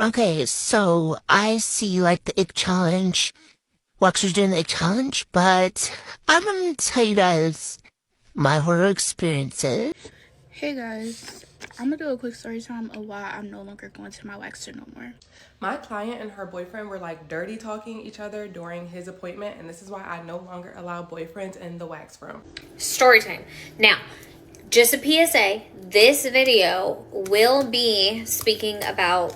Okay, so I see like the egg challenge. Waxer's doing the egg challenge, but I'm gonna tell you guys my horror experiences. Hey guys, I'm gonna do a quick story time of why I'm no longer going to my waxer no more. My client and her boyfriend were like dirty talking each other during his appointment, and this is why I no longer allow boyfriends in the wax room. Story time. Now, just a PSA, this video will be speaking about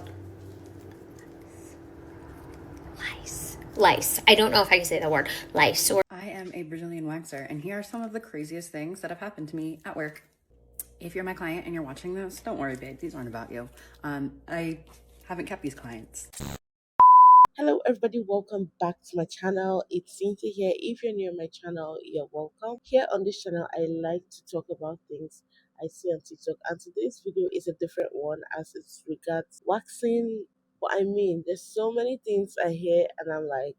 lice. Lice. I don't know if I can say that word. Lice. I am a Brazilian waxer, and here are some of the craziest things that have happened to me at work. If you're my client and you're watching this, don't worry, babe. These aren't about you. I haven't kept these clients. Hello everybody, welcome back to my channel. It's Cynthia here. If you're new to my channel, you're welcome. Here on this channel, I like to talk about things I see on TikTok, and today's video is a different one as it regards waxing. But I mean, there's so many things I hear and I'm like,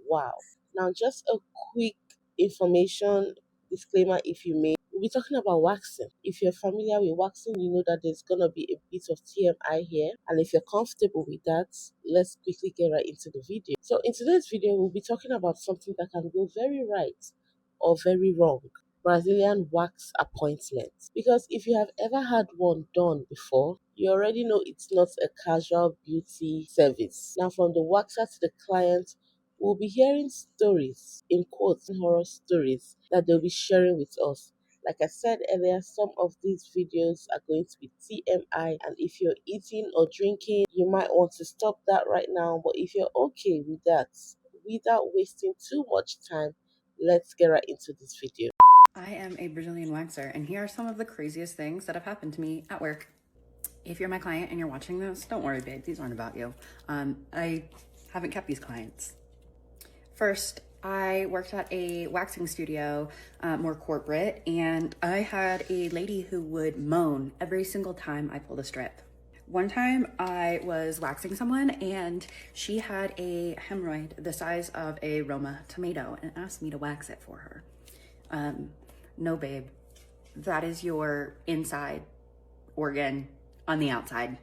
wow. Now just a quick information disclaimer, if you may. We'll be talking about waxing. If you're familiar with waxing, you know that there's gonna be a bit of TMI here. And if you're comfortable with that, let's quickly get right into the video. So in today's video, we'll be talking about something that can go very right or very wrong. Brazilian wax appointments. Because if you have ever had one done before, you already know it's not a casual beauty service. Now, from the waxer to the client, we'll be hearing stories, in quotes, horror stories that they'll be sharing with us. Like I said earlier, some of these videos are going to be TMI, and if you're eating or drinking, you might want to stop that right now. But if you're okay with that, without wasting too much time, let's get right into this video. I am a Brazilian waxer, and here are some of the craziest things that have happened to me at work. If you're my client and you're watching this, don't worry, babe. These aren't about you. I haven't kept these clients. First, I worked at a waxing studio, more corporate, and I had a lady who would moan every single time I pulled a strip. One time I was waxing someone and she had a hemorrhoid the size of a Roma tomato and asked me to wax it for her. No, babe, that is your inside organ on the outside.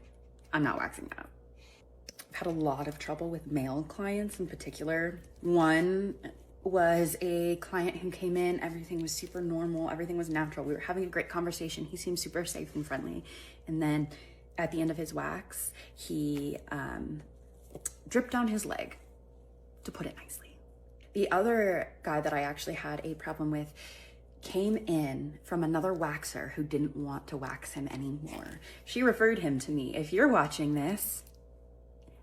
I'm not waxing that. I've had a lot of trouble with male clients in particular. One was a client who came in, everything was super normal, everything was natural. We were having a great conversation. He seemed super safe and friendly. And then at the end of his wax, he dripped on his leg, to put it nicely. The other guy that I actually had a problem with came in from another waxer who didn't want to wax him anymore. She referred him to me. If you're watching this,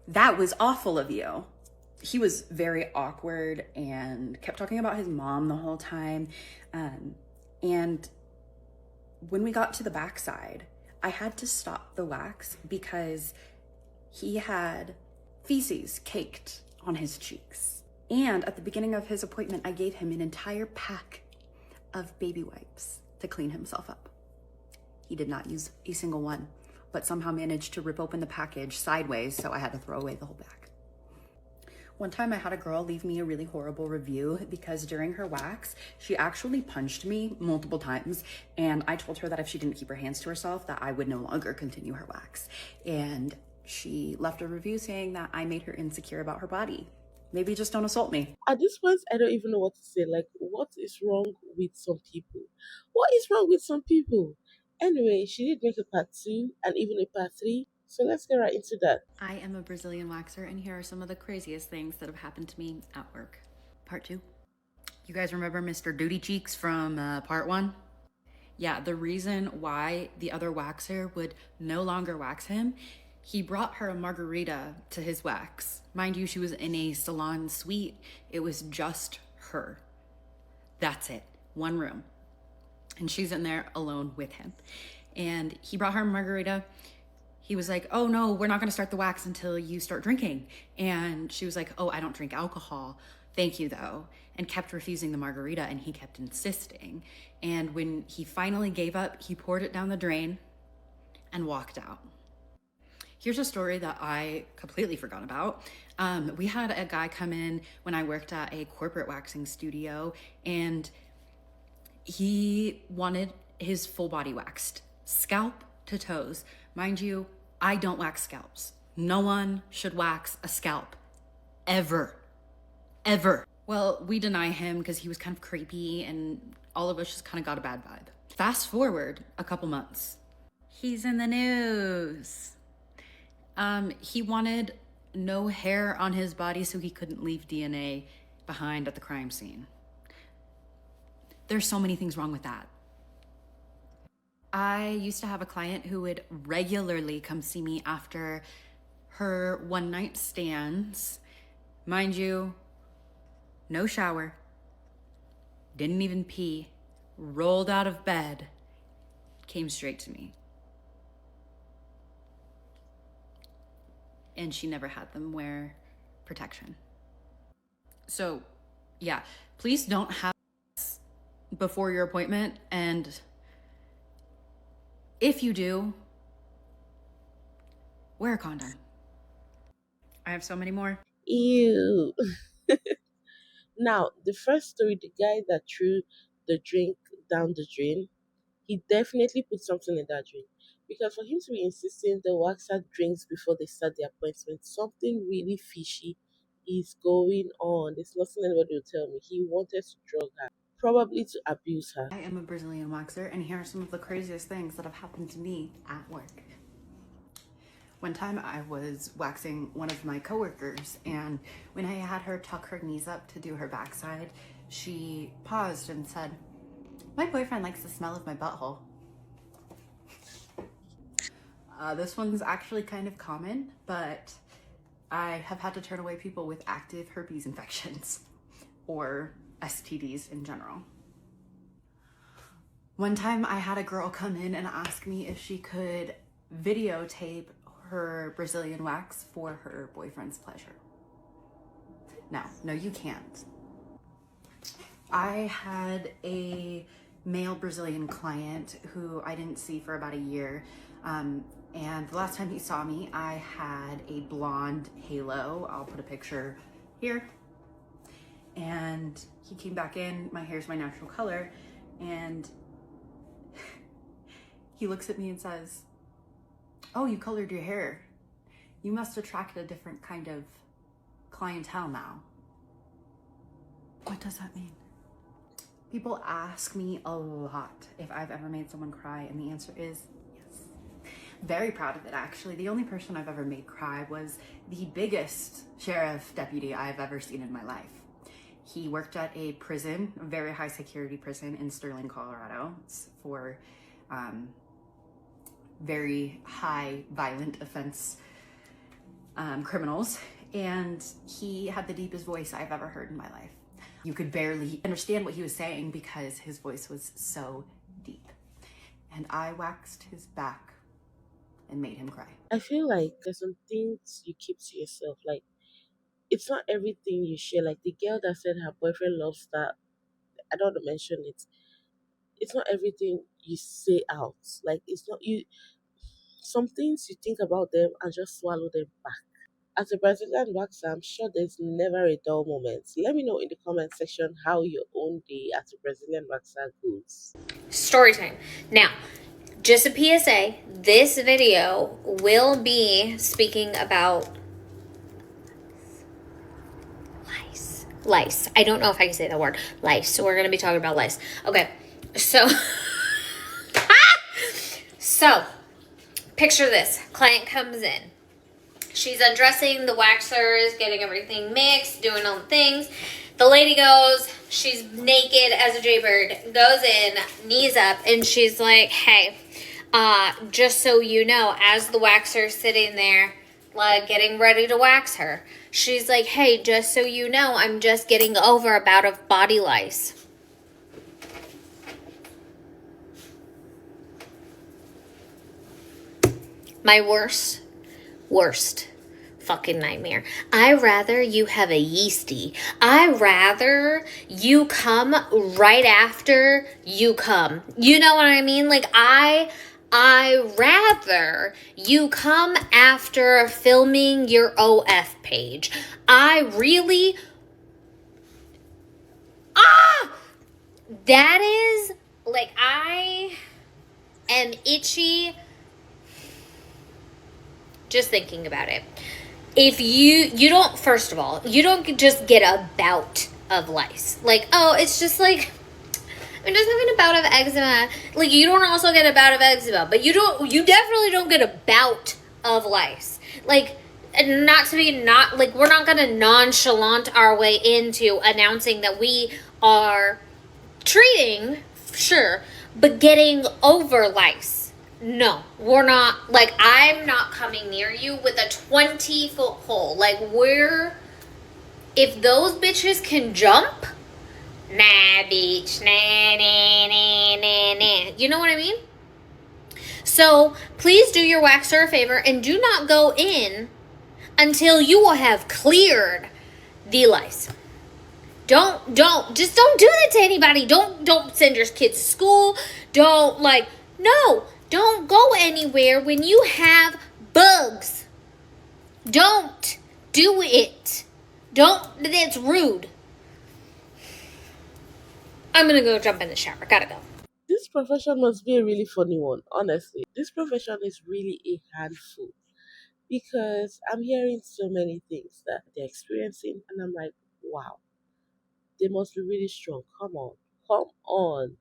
that was awful of you. He was very awkward and kept talking about his mom the whole time. And when we got to the backside, I had to stop the wax because he had feces caked on his cheeks. And at the beginning of his appointment, I gave him an entire pack of baby wipes to clean himself up. He did not use a single one, but somehow managed to rip open the package sideways, so I had to throw away the whole bag. One time I had a girl leave me a really horrible review because during her wax, she actually punched me multiple times, and I told her that if she didn't keep her hands to herself, that I would no longer continue her wax. And she left a review saying that I made her insecure about her body. Maybe just don't assault me. At this point, I don't even know what to say. Like, what is wrong with some people? What is wrong with some people? Anyway, she did make a part 2 and even a part 3. So let's get right into that. I am a Brazilian waxer, and here are some of the craziest things that have happened to me at work. Part 2. You guys remember Mr. Duty Cheeks from part 1? Yeah, the reason why the other waxer would no longer wax him, he brought her a margarita to his wax. Mind you, she was in a salon suite. It was just her. That's it. One room. And she's in there alone with him. And he brought her a margarita. He was like, oh no, we're not gonna start the wax until you start drinking. And she was like, oh, I don't drink alcohol. Thank you though. And kept refusing the margarita, and he kept insisting. And when he finally gave up, he poured it down the drain and walked out. Here's a story that I completely forgot about. We had a guy come in when I worked at a corporate waxing studio, and he wanted his full body waxed, scalp to toes. Mind you, I don't wax scalps. No one should wax a scalp. Ever. Ever. Well, we deny him because he was kind of creepy and all of us just kind of got a bad vibe. Fast forward a couple months. He's in the news. He wanted no hair on his body so he couldn't leave DNA behind at the crime scene. There's so many things wrong with that. I used to have a client who would regularly come see me after her one-night stands. Mind you, no shower, didn't even pee, rolled out of bed, came straight to me. And she never had them wear protection. So, yeah, please don't have sex before your appointment, and if you do, wear a condom. I have so many more. Ew. Now, the first story, the guy that threw the drink down the drain, he definitely put something in that drink. Because for him to be insisting the waxer drinks before they start the appointment, something really fishy is going on. There's nothing anybody will tell me. He wanted to drug her, probably to abuse her. I am a Brazilian waxer, and here are some of the craziest things that have happened to me at work. One time I was waxing one of my coworkers, and when I had her tuck her knees up to do her backside, she paused and said, "My boyfriend likes the smell of my butthole." This one's actually kind of common, but I have had to turn away people with active herpes infections or STDs in general. One time I had a girl come in and ask me if she could videotape her Brazilian wax for her boyfriend's pleasure. No, you can't. I had a male Brazilian client who I didn't see for about a year. And the last time he saw me, I had a blonde halo. I'll put a picture here. And he came back in, my hair's my natural color, and he looks at me and says, "Oh, you colored your hair. You must attract a different kind of clientele now." What does that mean? People ask me a lot if I've ever made someone cry, and the answer is yes. Very proud of it, actually. The only person I've ever made cry was the biggest sheriff deputy I've ever seen in my life. He worked at a prison, a very high security prison in Sterling, Colorado. It's for very high violent offense criminals. And he had the deepest voice I've ever heard in my life. You could barely understand what he was saying because his voice was so deep. And I waxed his back and made him cry. I feel like there's some things you keep to yourself. Like, it's not everything you share. Like the girl that said her boyfriend loves that, I don't want to mention it. It's not everything you say out. Like, it's not you. Some things you think about them and just swallow them back. As a Brazilian waxer, I'm sure there's never a dull moment. Let me know in the comment section how your own day as a Brazilian waxer goes. Story time. Now, just a PSA, this video will be speaking about lice. Lice. I don't know if I can say that word. Lice. So we're going to be talking about lice. Okay. So, picture this. Client comes in. She's undressing, the waxer is getting everything mixed, doing all the things. The lady goes, she's naked as a jaybird, goes in, knees up, and she's like, "Hey, just so you know," as the waxer's sitting there, like, getting ready to wax her, she's like, "Hey, just so you know, I'm just getting over a bout of body lice." My worst fucking nightmare. I rather you have a yeasty. I rather you come right after you come. You know what I mean? Like, I rather you come after filming your OF page. I really, that is, like, I am itchy Just thinking about it. If you don't, first of all, you don't just get a bout of lice. Like, oh, it's just like, I'm just having a bout of eczema. Like, you don't also get a bout of eczema, but you definitely don't get a bout of lice. Like, we're not gonna nonchalant our way into announcing that we are treating, sure, but getting over lice. No, we're not. Like, I'm not coming near you with a 20-foot pole. Like, if those bitches can jump, nah, bitch, nah. You know what I mean? So, please do your waxer a favor and do not go in until you will have cleared the lice. Just don't do that to anybody. Don't send your kids to school. Don't go anywhere when you have bugs. Don't do it. That's rude. I'm gonna go jump in the shower. Gotta go. This profession must be a really funny one, honestly. This profession is really a handful because I'm hearing so many things that they're experiencing, and I'm like, wow, they must be really strong. Come on, come on.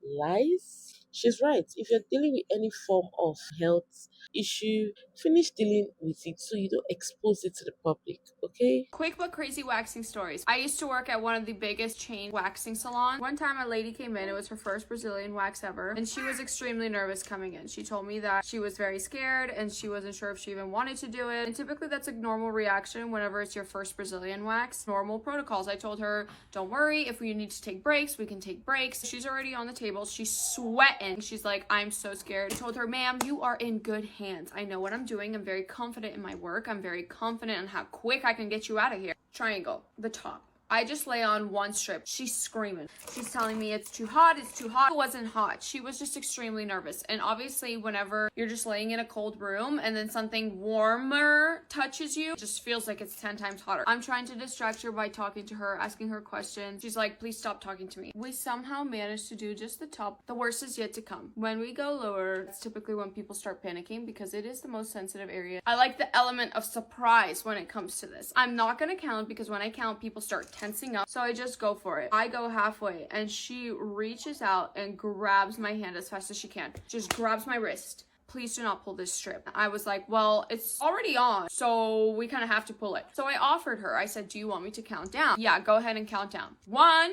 Lies? She's right. If you're dealing with any form of health issue, finish dealing with it so you don't expose it to the public, okay? Quick but crazy waxing stories. I used to work at one of the biggest chain waxing salons. One time a lady came in, it was her first Brazilian wax ever, and she was extremely nervous coming in. She told me that she was very scared and she wasn't sure if she even wanted to do it. And typically that's a normal reaction whenever it's your first Brazilian wax. Normal protocols. I told her, don't worry, if we need to take breaks, we can take breaks. She's already on the table. She's sweating. She's like, I'm so scared. I told her, ma'am, you are in good hands. I know what I'm doing. I'm very confident in my work. I'm very confident in how quick I can get you out of here. Triangle, the top. I just lay on one strip. She's screaming. She's telling me it's too hot. It's too hot. It wasn't hot. She was just extremely nervous. And obviously, whenever you're just laying in a cold room and then something warmer touches you, it just feels like it's 10 times hotter. I'm trying to distract her by talking to her, asking her questions. She's like, please stop talking to me. We somehow managed to do just the top. The worst is yet to come. When we go lower, it's typically when people start panicking because it is the most sensitive area. I like the element of surprise when it comes to this. I'm not gonna count because when I count, people start tensing up, so I just go for it. I go halfway and she reaches out and grabs my hand as fast as she can. Just grabs my wrist. Please do not pull this strip. I was like, well, it's already on, so we kind of have to pull it. So I offered her, I said, do you want me to count down? Yeah, go ahead and count down. 1,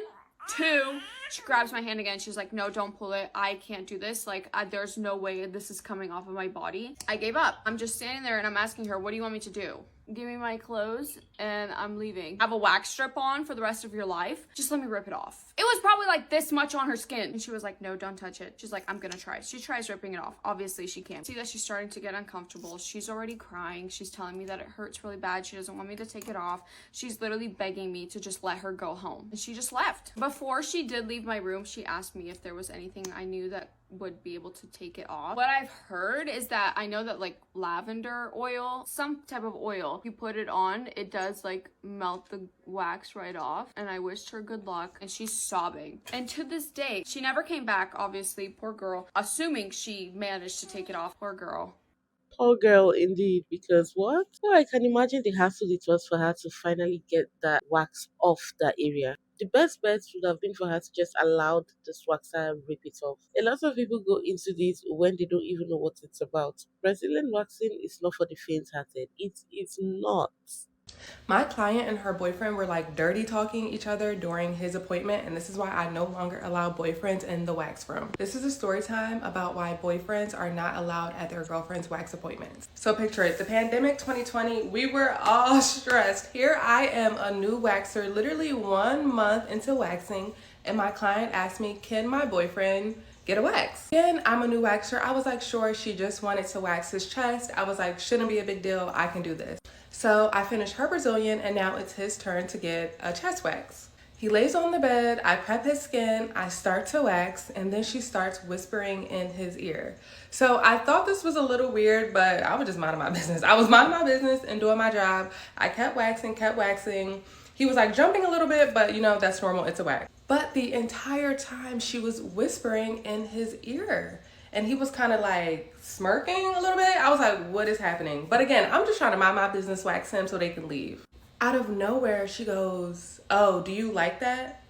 2. She grabs my hand again. She's like, no, don't pull it. I can't do this. Like, there's no way this is coming off of my body. I gave up. I'm just standing there and I'm asking her, what do you want me to do? Give me my clothes and I'm leaving. Have a wax strip on for the rest of your life. Just let me rip it off. It was probably like this much on her skin. And she was like, no, don't touch it. She's like, I'm gonna try. She tries ripping it off. Obviously she can't. See that she's starting to get uncomfortable. She's already crying. She's telling me that it hurts really bad. She doesn't want me to take it off. She's literally begging me to just let her go home. And she just left. Before she did leave my room, she asked me if there was anything I knew that would be able to take it off. What I've heard is that I know that like lavender oil, some type of oil, you put it on, it does like melt the wax right off. And I wished her good luck and she's sobbing. And to this day, she never came back, obviously, poor girl, assuming she managed to take it off. Poor girl. Poor girl, indeed, because what? Well, I can imagine the hassle it was for her to finally get that wax off that area. The best bet would have been for her to just allow the waxer rip it off. A lot of people go into this when they don't even know what it's about. Brazilian waxing is not for the faint-hearted. It's not. My client and her boyfriend were like dirty talking each other during his appointment, and this is why I no longer allow boyfriends in the wax room. This is a story time about why boyfriends are not allowed at their girlfriend's wax appointments. So picture it, the pandemic 2020, we were all stressed. Here I am, a new waxer, literally 1 month into waxing, and my client asked me, can my boyfriend get a wax? Again, I'm a new waxer. I was like, sure. She just wanted to wax his chest. I was like, shouldn't be a big deal. I can do this. So I finished her Brazilian and now it's his turn to get a chest wax. He lays on the bed, I prep his skin, I start to wax, and then she starts whispering in his ear. So I thought this was a little weird, but I was just minding my business. I was minding my business and doing my job. I kept waxing. He was like jumping a little bit, but you know, that's normal, it's a wax. But the entire time she was whispering in his ear. and he was kind of like smirking a little bit. I was like, what is happening? But again, I'm just trying to mind my business, wax him so they can leave. Out of nowhere, she goes, oh, do you like that?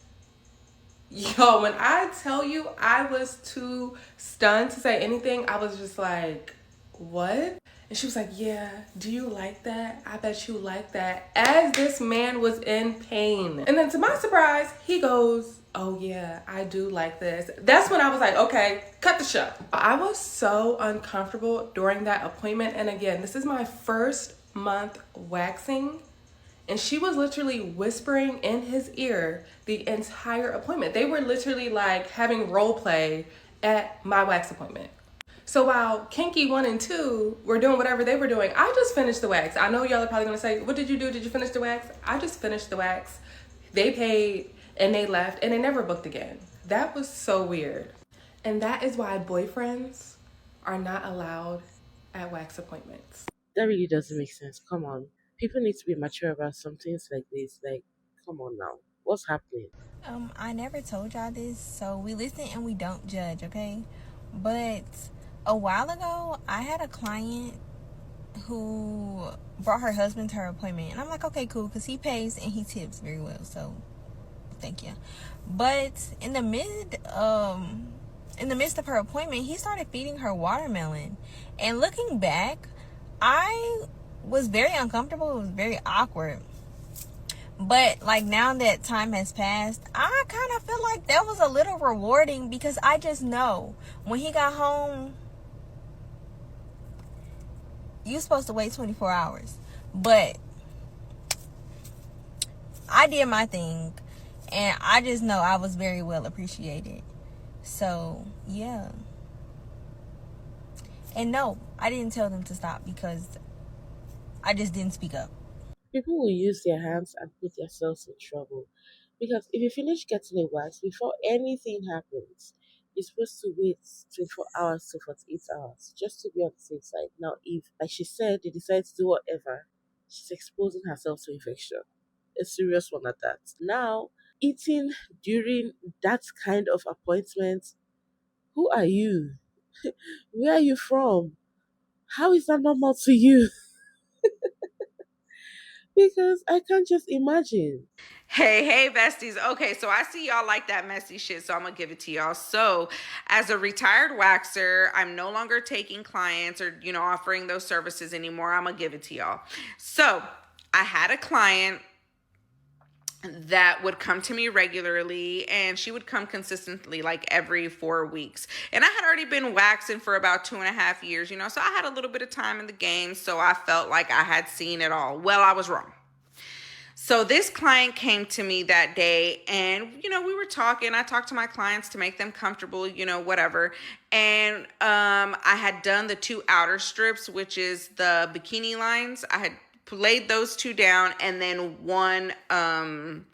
Yo, when I tell you I was too stunned to say anything, I was just like, what? And she was like, yeah, do you like that? I bet you like that. As this man was in pain. And then to my surprise, he goes, oh yeah, I do like this. That's when I was like, okay, cut the show. I was so uncomfortable during that appointment. And again, this is my first month waxing. And she was literally whispering in his ear the entire appointment. They were literally like having role play at my wax appointment. So while Kinky 1 and 2 were doing whatever they were doing, I just finished the wax. I know y'all are probably gonna say, what did you do? Did you finish the wax? I just finished the wax. They paid and they left and they never booked again. That was so weird. And that is why boyfriends are not allowed at wax appointments. That really doesn't make sense. Come on. People need to be mature about some things like this. Like, come on now. What's happening? I never told y'all this, so we listen and we don't judge, okay? But a while ago, I had a client who brought her husband to her appointment. And I'm like, okay, cool, because he pays and he tips very well, so thank you. But in the midst of her appointment, he started feeding her watermelon. And looking back, I was very uncomfortable. It was very awkward. But like now that time has passed, I kind of feel like that was a little rewarding because I just know when he got home, you're supposed to wait 24 hours. But I did my thing and I just know I was very well appreciated. So, yeah. And no, I didn't tell them to stop because I just didn't speak up. People will use their hands and put themselves in trouble. Because if you finish getting a wax before anything happens, you're supposed to wait 24 hours to 48 hours just to be on the safe side. Now, if, like she said, they decide to do whatever, she's exposing herself to infection. A serious one at that. Now, eating during that kind of appointment, who are you? Where are you from? How is that normal to you? Because I can't just imagine. Hey, besties. Okay, so I see y'all like that messy shit, so I'm gonna give it to y'all. So, as a retired waxer, I'm no longer taking clients or, offering those services anymore. I'm gonna give it to y'all. So, I had a client that would come to me regularly, and she would come consistently like every 4 weeks. And I had already been waxing for about 2.5 years, so I had a little bit of time in the game, so I felt like I had seen it all. Well, I was wrong. So this client came to me that day and, we were talking. I talked to my clients to make them comfortable, whatever. And I had done the 2 outer strips, which is the bikini lines. I had laid those 2 down and then 1 on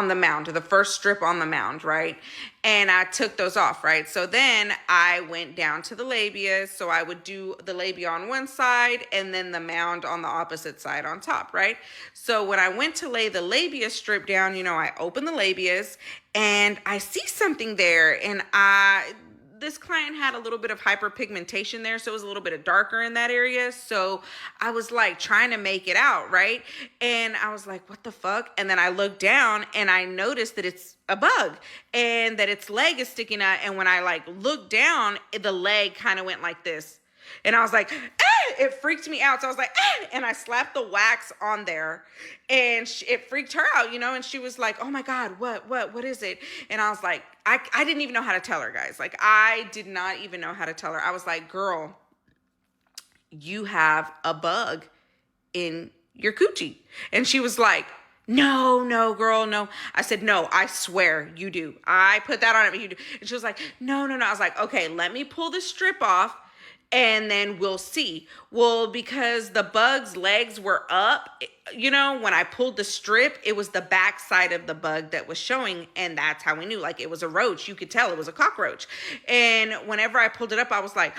the mound, the first strip on the mound, right? And I took those off, right? So then I went down to the labia. So I would do the labia on one side and then the mound on the opposite side on top, right? So when I went to lay the labia strip down, I opened the labias and I see something there, and this client had a little bit of hyperpigmentation there, so it was a little bit of darker in that area. So I was like trying to make it out, right? And I was like, what the fuck? And then I looked down and I noticed that it's a bug and that its leg is sticking out. And when I looked down, the leg kind of went like this. And I was like, it freaked me out. So I was like, and I slapped the wax on there, and it freaked her out, and she was like, oh my God, what is it? And I was like, I didn't even know how to tell her, guys. I did not even know how to tell her. I was like, girl, you have a bug in your coochie. And she was like, no, girl, no. I said, no, I swear you do. I put that on it, but you do. And she was like, no. I was like, okay, let me pull the strip off and then we'll see. Well, because the bug's legs were up, when I pulled the strip, it was the back side of the bug that was showing. And that's how we knew, it was a roach. You could tell it was a cockroach. And whenever I pulled it up, I was like,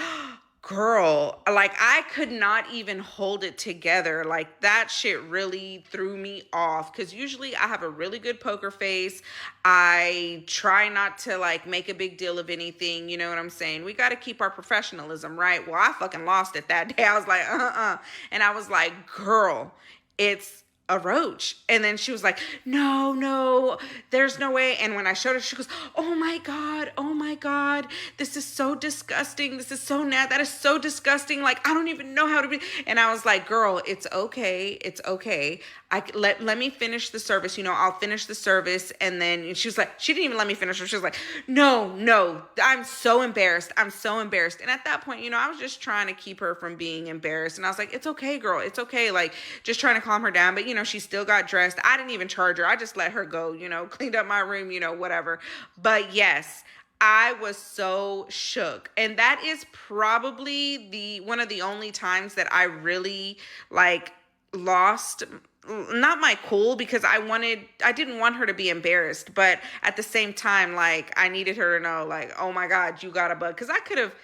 girl, like I could not even hold it together. Like that shit really threw me off, because usually I have a really good poker face. I try not to like make a big deal of anything, you know what I'm saying? We got to keep our professionalism, right? Well, I fucking lost it that day. I was like, and I was like, girl, it's a roach. And then she was like, no, there's no way. And when I showed her, she goes, oh my God, this is so disgusting. This is so nasty. That is so disgusting. Like, I don't even know how to be. And I was like, girl, it's okay. Let me finish the service. I'll finish the service. And then she was like, she didn't even let me finish her. She was like, no, I'm so embarrassed. And at that point, I was just trying to keep her from being embarrassed. And I was like, it's okay, girl. It's okay. Like, just trying to calm her down. But, she still got dressed. I didn't even charge her. I just let her go, cleaned up my room, whatever. But yes, I was so shook. And that is probably one of the only times that I really like lost, not my cool, because I didn't want her to be embarrassed, but at the same time, like I needed her to know, like, oh my God, you got a bug. Because I could have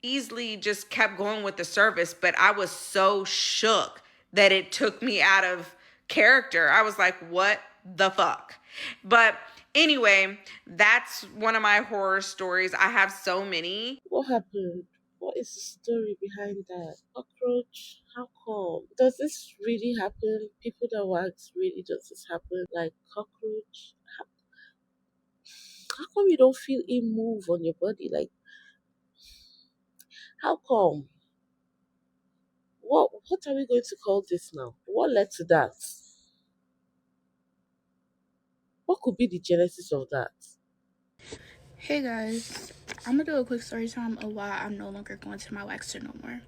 easily just kept going with the service, but I was so shook that it took me out of character. I was like, what the fuck? But anyway, that's one of my horror stories. I have so many. What happened? What is the story behind that? Cockroach? How come? Does this really happen? People that wax, really does this happen? Like cockroach? How come you don't feel it move on your body? Like, how come? What are we going to call this now? What led to that? What could be the genesis of that? Hey guys, I'm gonna do a quick story time of why I'm no longer going to my waxer no more.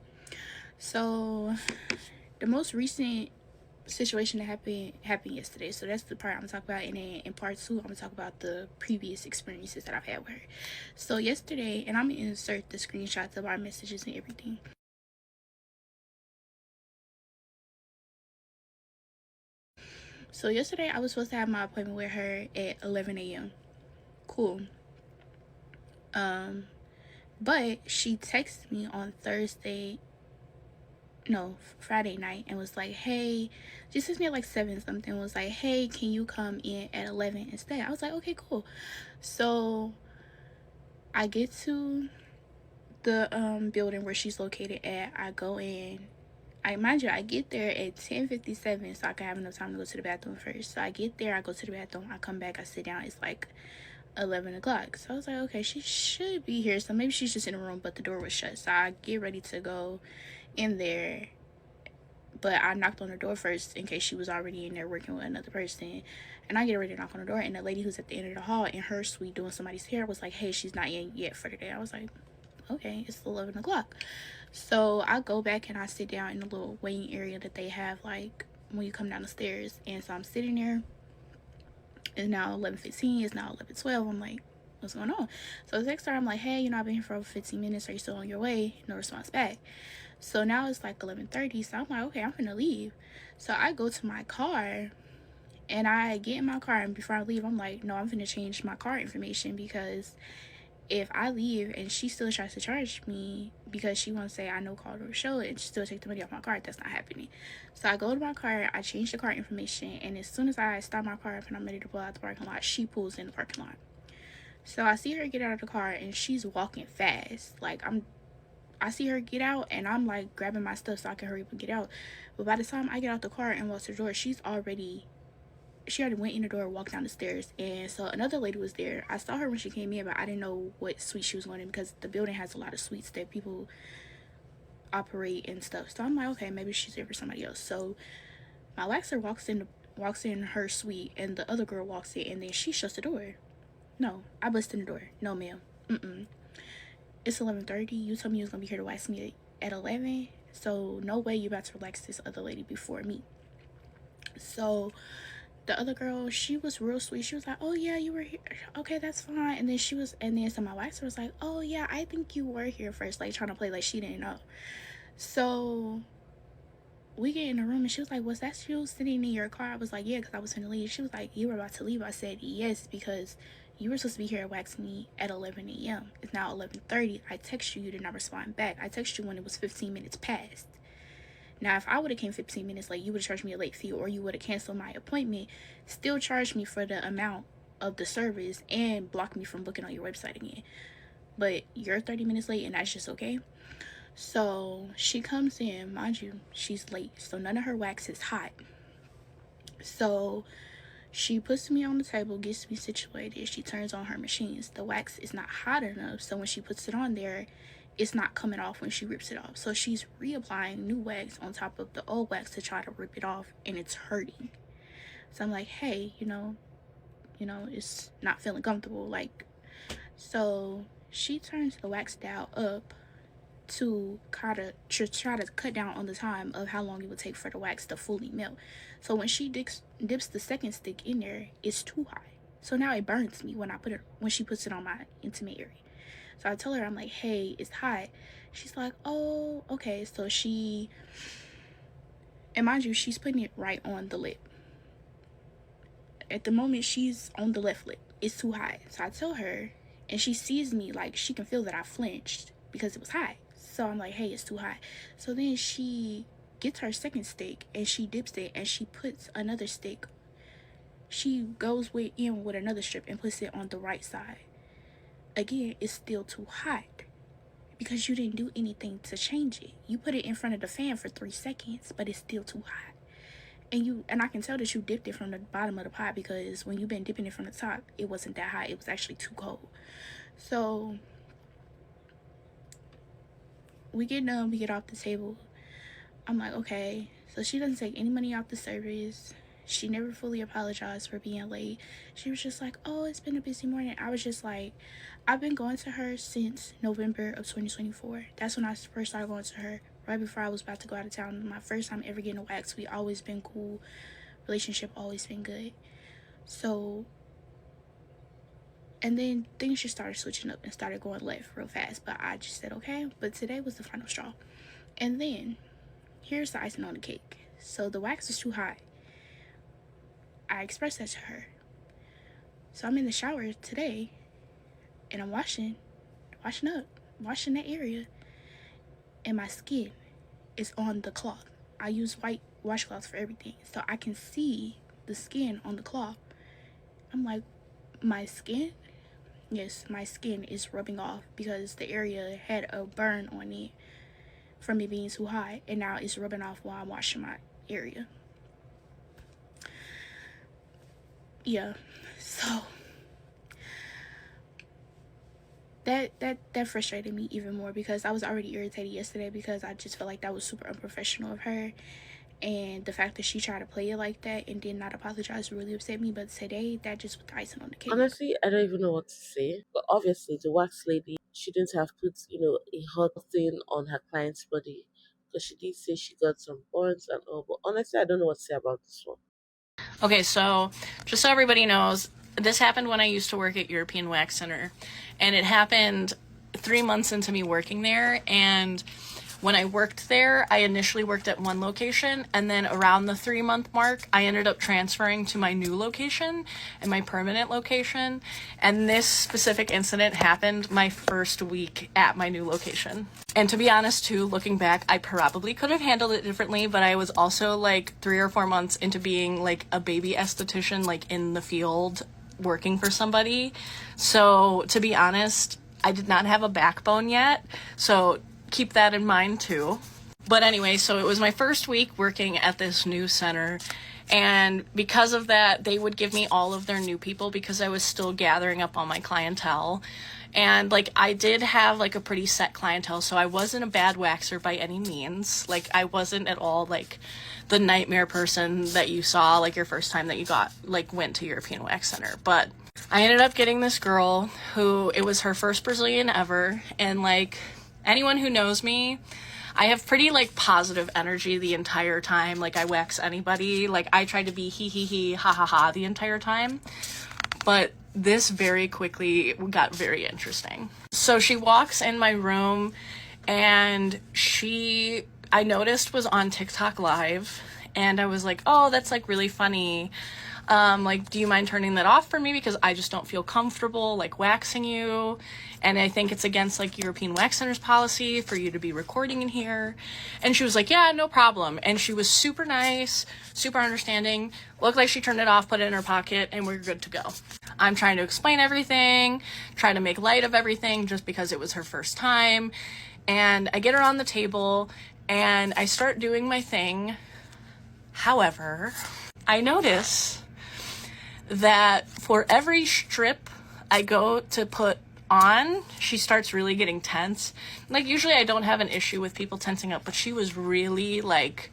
So, the most recent situation that happened yesterday. So that's the part I'm gonna talk about, and then in part 2, I'm gonna talk about the previous experiences that I've had with her. So yesterday, and I'm gonna insert the screenshots of our messages and everything. So yesterday, I was supposed to have my appointment with her at 11 a.m. Cool. But she texted me on Friday night, and was like, hey, she texted me at like 7 something, was like, hey, can you come in at 11 instead? I was like, okay, cool. So I get to the building where she's located at. I go in. Mind you, I get there at 10:57 so I can have enough time to go to the bathroom first. So I get there, I go to the bathroom, I come back, I sit down. It's like 11 o'clock. So I was like, okay, she should be here. So maybe she's just in the room, but the door was shut. So I get ready to go in there, but I knocked on the door first in case she was already in there working with another person. And I get ready to knock on the door, and the lady who's at the end of the hall in her suite doing somebody's hair was like, hey, she's not in yet for the day. I was like, okay, it's 11 o'clock. So I go back and I sit down in the little waiting area that they have, like, when you come down the stairs. And so I'm sitting there. It's now 11:15. It's now 11:12. I'm like, what's going on? So the next time I'm like, hey, I've been here for over 15 minutes. Are you still on your way? No response back. So now it's like 11:30. So I'm like, okay, I'm gonna leave. So I go to my car, and I get in my car, and before I leave, I'm like, no, I'm gonna change my car information, because if I leave and she still tries to charge me because she wants to say I no call or show and still take the money off my card, that's not happening. So I go to my car, I change the car information, and as soon as I stop my car up and I'm ready to pull out the parking lot, she pulls in the parking lot. So I see her get out of the car, and she's walking fast. Like, I see her get out, and I'm like grabbing my stuff so I can hurry up and get out. But by the time I get out the car and walk to the door, she already went in the door, walked down the stairs. And so another lady was there. I saw her when she came in, but I didn't know what suite she was going in, because the building has a lot of suites that people operate and stuff. So I'm like, okay, maybe she's here for somebody else. So my waxer walks in her suite, and the other girl walks in, and then she shuts the door. No, I bust in the door. No, ma'am. It's 11:30. You told me you was gonna be here to wax me at 11. So no way you about to relax this other lady before me. So the other girl, she was real sweet. She was like, oh yeah, you were here. Okay, that's fine. And then so my waxer was like, oh yeah, I think you were here first, like trying to play like she didn't know. So we get in the room, and she was like, was that you sitting in your car? I was like, yeah, because I was gonna leave. She was like, you were about to leave? I said, yes, because you were supposed to be here at Wax Me at 11 a.m. It's now 11:30. I text you, you did not respond back. I texted you when it was 15 minutes past. Now, if I would have came 15 minutes late, you would have charged me a late fee, or you would have canceled my appointment, still charged me for the amount of the service, and blocked me from booking on your website again. But you're 30 minutes late, and that's just okay. So she comes in, mind you, she's late, so none of her wax is hot. So she puts me on the table, gets me situated. She turns on her machines. The wax is not hot enough, so when she puts it on there, it's not coming off when she rips it off. So she's reapplying new wax on top of the old wax to try to rip it off, and it's hurting. So I'm like, hey, you know, it's not feeling comfortable. Like, so she turns the wax dial up to try to cut down on the time of how long it would take for the wax to fully melt. So when she dips the second stick in there, it's too high. So now it burns me when she puts it on my intimate area. So I tell her, I'm like, hey, it's hot. She's like, oh, okay. So and mind you, she's putting it right on the lip. At the moment, she's on the left lip. It's too hot. So I tell her, and she sees me, like, she can feel that I flinched because it was hot. So I'm like, hey, it's too hot. So then she gets her second stick and she dips it and she puts another stick. She goes in with another strip and puts it on the right side. Again, it's still too hot because you didn't do anything to change it. You put it in front of the fan for 3 seconds, but it's still too hot. And I can tell that you dipped it from the bottom of the pot, because when you've been dipping it from the top, it wasn't that hot. It was actually too cold. So we get done, we get off the table. I'm like, okay. So she doesn't take any money off the service. She never fully apologized for being late. She was just like, oh, it's been a busy morning. I was just like, I've been going to her since November of 2024. That's when I first started going to her, right before I was about to go out of town. My first time ever getting a wax. We always been cool. Relationship always been good. So, and then things just started switching up and started going left real fast. But I just said, okay. But today was the final straw. And then, here's the icing on the cake. So the wax was too hot. I expressed that to her. So I'm in the shower today, and I'm washing that area, and my skin is on the cloth. I use white washcloths for everything, so I can see the skin on the cloth. I'm like, my skin? Yes, my skin is rubbing off because the area had a burn on it from it being too hot, and now it's rubbing off while I'm washing my area. Yeah, so that frustrated me even more, because I was already irritated yesterday because I just felt like that was super unprofessional of her, and the fact that she tried to play it like that and did not apologize really upset me. But today, that just was the icing on the cake. Honestly, I don't even know what to say. But obviously, the wax lady shouldn't have put, a hot thing on her client's body, because she did say she got some burns and all. But honestly, I don't know what to say about this one. Okay, so just so everybody knows, this happened when I used to work at European Wax Center, and it happened 3 months into me working there. And when I worked there, I initially worked at one location, and then around the 3-month mark, I ended up transferring to my new location and my permanent location. And this specific incident happened my first week at my new location. And to be honest too, looking back, I probably could have handled it differently, but I was also like 3 or 4 months into being like a baby esthetician, like in the field working for somebody. So to be honest, I did not have a backbone yet. So keep that in mind too. But anyway, so it was my first week working at this new center, and because of that, they would give me all of their new people because I was still gathering up all my clientele. And like, I did have like a pretty set clientele, so I wasn't a bad waxer by any means. Like, I wasn't at all like the nightmare person that you saw like your first time that you went to European Wax Center. But I ended up getting this girl who, it was her first Brazilian ever, and like, anyone who knows me, I have pretty like positive energy the entire time. Like, I wax anybody. Like, I try to be he ha ha ha the entire time. But this very quickly got very interesting. So she walks in my room, and I noticed was on TikTok Live, and I was like, oh, that's like really funny. Like, do you mind turning that off for me? Because I just don't feel comfortable, like, waxing you. And I think it's against, like, European Wax Center's policy for you to be recording in here. And she was like, yeah, no problem. And she was super nice, super understanding. Looked like she turned it off, put it in her pocket, and we're good to go. I'm trying to explain everything, try to make light of everything just because it was her first time. And I get her on the table, and I start doing my thing. However, I notice that for every strip I go to put on, she starts really getting tense. Like, usually I don't have an issue with people tensing up, but she was really, like,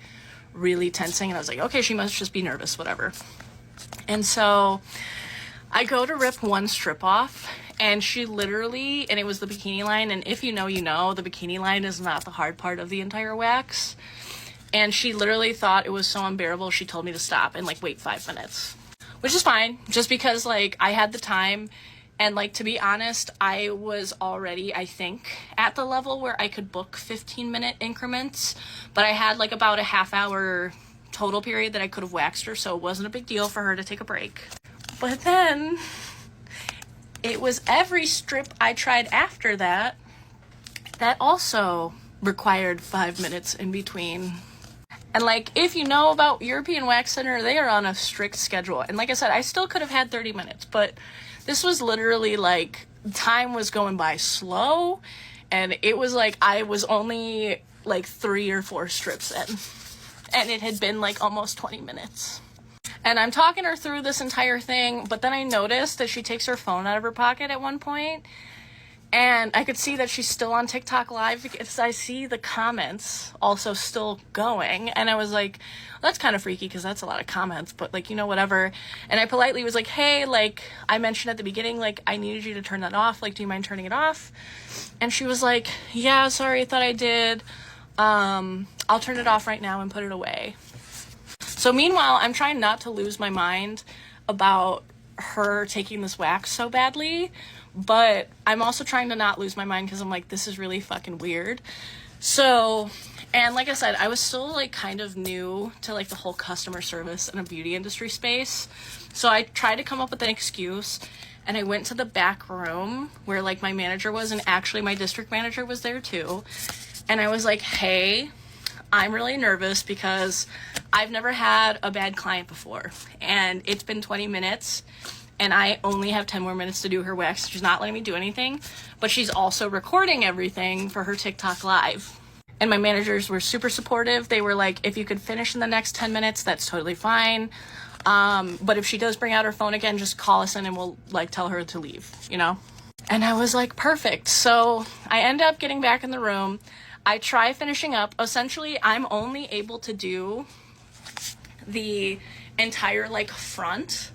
really tensing, and I was like, okay, she must just be nervous, whatever. And so I go to rip one strip off, and she literally, and it was the bikini line, and if you know, you know, the bikini line is not the hard part of the entire wax. And she literally thought it was so unbearable, she told me to stop and, like, wait 5 minutes. Which is fine, just because, like, I had the time. And, like, to be honest, I was already, I think, at the level where I could book 15-minute increments. But I had, like, about a half-hour total period that I could have waxed her, so it wasn't a big deal for her to take a break. But then, it was every strip I tried after that that also required 5 minutes in between. And, like, if you know about European Wax Center, they are on a strict schedule. And like I said, I still could have had 30 minutes, but this was literally, like, time was going by slow, and it was like I was only, like, 3 or 4 strips in, and it had been, like, almost 20 minutes. And I'm talking her through this entire thing, but then I noticed that she takes her phone out of her pocket at one point, and I could see that she's still on TikTok Live because I see the comments also still going. And I was like, that's kind of freaky because that's a lot of comments, but, like, you know, whatever. And I politely was like, hey, like, I mentioned at the beginning, like, I needed you to turn that off. Like, do you mind turning it off? And she was like, yeah, sorry, I thought I did. I'll turn it off right now and put it away. So meanwhile, I'm trying not to lose my mind about her taking this wax so badly, but I'm also trying to not lose my mind because I'm like, this is really fucking weird. So, and like I said, I was still, like, kind of new to, like, the whole customer service in a beauty industry space. So I tried to come up with an excuse, and I went to the back room where, like, my manager was, and actually my district manager was there too. And I was like, hey, I'm really nervous because I've never had a bad client before, and it's been 20 minutes. And I only have 10 more minutes to do her wax. She's not letting me do anything, but she's also recording everything for her TikTok Live. And my managers were super supportive. They were like, if you could finish in the next 10 minutes, that's totally fine. But if she does bring out her phone again, just call us in and we'll, like, tell her to leave, you know? And I was like, perfect. So I end up getting back in the room. I try finishing up. Essentially, I'm only able to do the entire, like, front.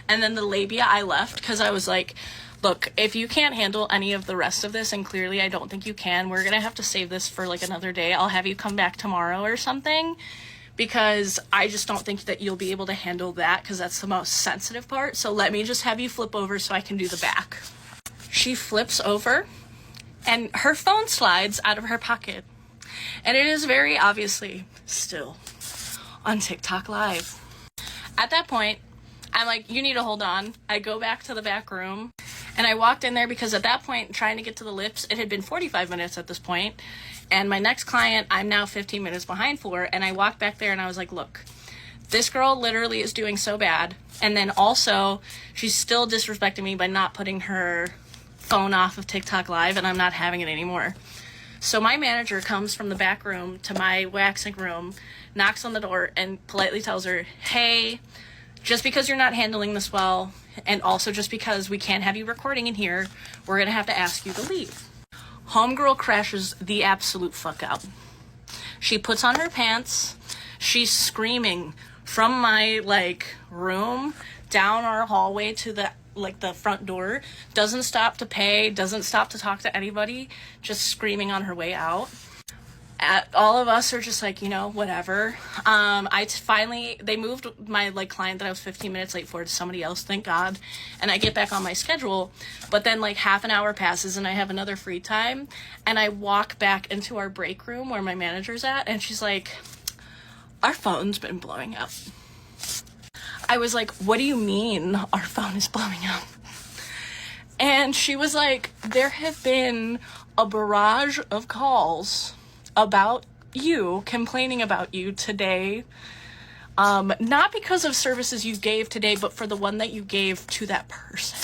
And then the labia I left because I was like, look, if you can't handle any of the rest of this, and clearly I don't think you can, we're going to have to save this for, like, another day. I'll have you come back tomorrow or something, because I just don't think that you'll be able to handle that because that's the most sensitive part. So let me just have you flip over so I can do the back. She flips over and her phone slides out of her pocket. And it is very obviously still on TikTok Live. At that point, I'm like, you need to hold on. I go back to the back room, and I walked in there because at that point, trying to get to the lips, it had been 45 minutes at this point, and my next client, I'm now 15 minutes behind for, and I walked back there, and I was like, look, this girl literally is doing so bad, and then also, she's still disrespecting me by not putting her phone off of TikTok Live, and I'm not having it anymore. So my manager comes from the back room to my waxing room, knocks on the door, and politely tells her, hey, just because you're not handling this well, and also just because we can't have you recording in here, we're going to have to ask you to leave. Homegirl crashes the absolute fuck out. She puts on her pants. She's screaming from my, like, room down our hallway to the, like, the front door. Doesn't stop to pay, doesn't stop to talk to anybody, just screaming on her way out. All of us are just like, you know, whatever. They moved my, like, client that I was 15 minutes late for to somebody else, thank God. And I get back on my schedule, but then, like, half an hour passes and I have another free time. And I walk back into our break room where my manager's at, and she's like, our phone's been blowing up. I was like, what do you mean our phone is blowing up? And she was like, there have been a barrage of calls about you, complaining about you today. Not because of services you gave today, but for the one that you gave to that person.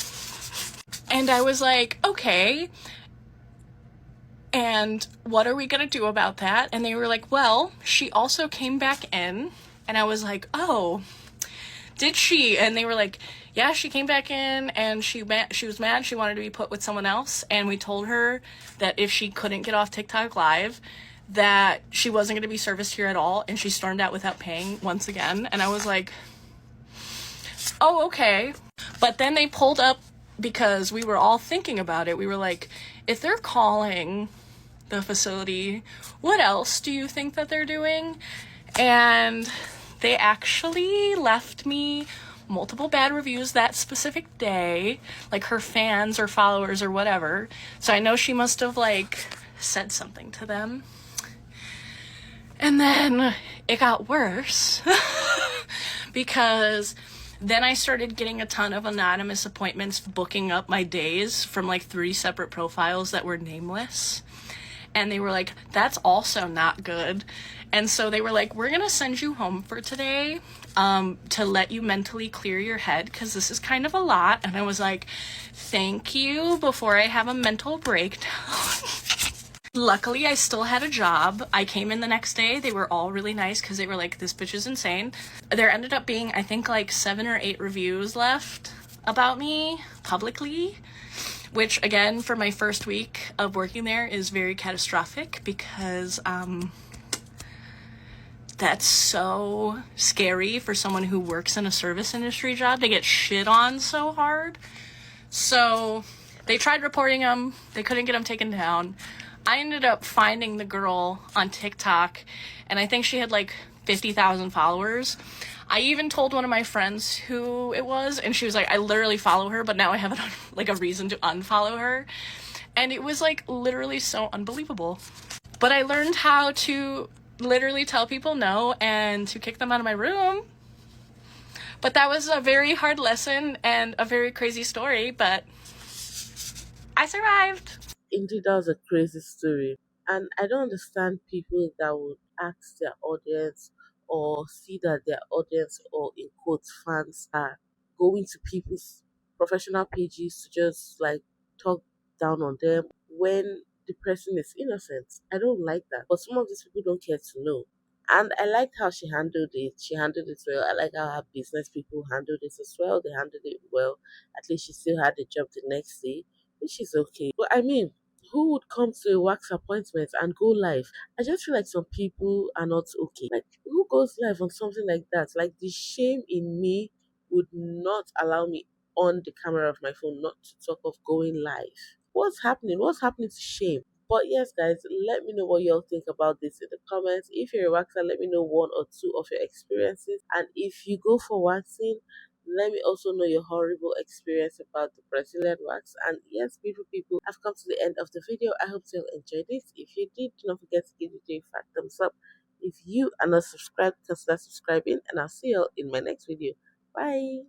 And I was like, okay. And what are we going to do about that? And they were like, well, she also came back in. And I was like, oh, did she? And they were like, yeah, she came back in and she was mad. She wanted to be put with someone else. And we told her that if she couldn't get off TikTok Live, that she wasn't going to be serviced here at all. And she stormed out without paying once again. And I was like, oh, okay. But then they pulled up, because we were all thinking about it. We were like, if they're calling the facility, what else do you think that they're doing? And they actually left me multiple bad reviews that specific day, like her fans or followers or whatever. So I know she must have like said something to them. And then it got worse because then I started getting a ton of anonymous appointments booking up my days from like 3 separate profiles that were nameless. And they were like, that's also not good. And so they were like, we're going to send you home for today to let you mentally clear your head, because this is kind of a lot. And I was like, thank you, before I have a mental breakdown. Luckily, I still had a job. I came in the next day. They were all really nice because they were like, this bitch is insane. There ended up being, I think, like 7 or 8 reviews left about me publicly, which, again, for my first week of working there is very catastrophic because that's so scary for someone who works in a service industry job to get shit on so hard. So they tried reporting them. They couldn't get them taken down. I ended up finding the girl on TikTok, and I think she had like 50,000 followers. I even told one of my friends who it was, and she was like, I literally follow her, but now I have like a reason to unfollow her. And it was like literally so unbelievable. But I learned how to literally tell people no and to kick them out of my room. But that was a very hard lesson and a very crazy story, but I survived. Indeed, that was a crazy story. And I don't understand people that would ask their audience or see that their audience, or in quotes fans, are going to people's professional pages to just like talk down on them when the person is innocent. I don't like that. But some of these people don't care to know. And I liked how she handled it. She handled it well. I like how her business people handled it as well. They handled it well. At least she still had the job the next day, which is okay. But I mean, who would come to a wax appointment and go live? I just feel like some people are not okay. Like, who goes live on something like that? Like, the shame in me would not allow me on the camera of my phone not to talk of going live. What's happening? What's happening to shame? But yes, guys, let me know what y'all think about this in the comments. If you're a waxer, let me know 1 or 2 of your experiences. And if you go for waxing, let me also know your horrible experience about the Brazilian wax. And yes, beautiful people, I've come to the end of the video. I hope you'll enjoy this. If you did, do not forget to give the video a fat thumbs up. If you are not subscribed, consider subscribing, and I'll see you in my next video. Bye.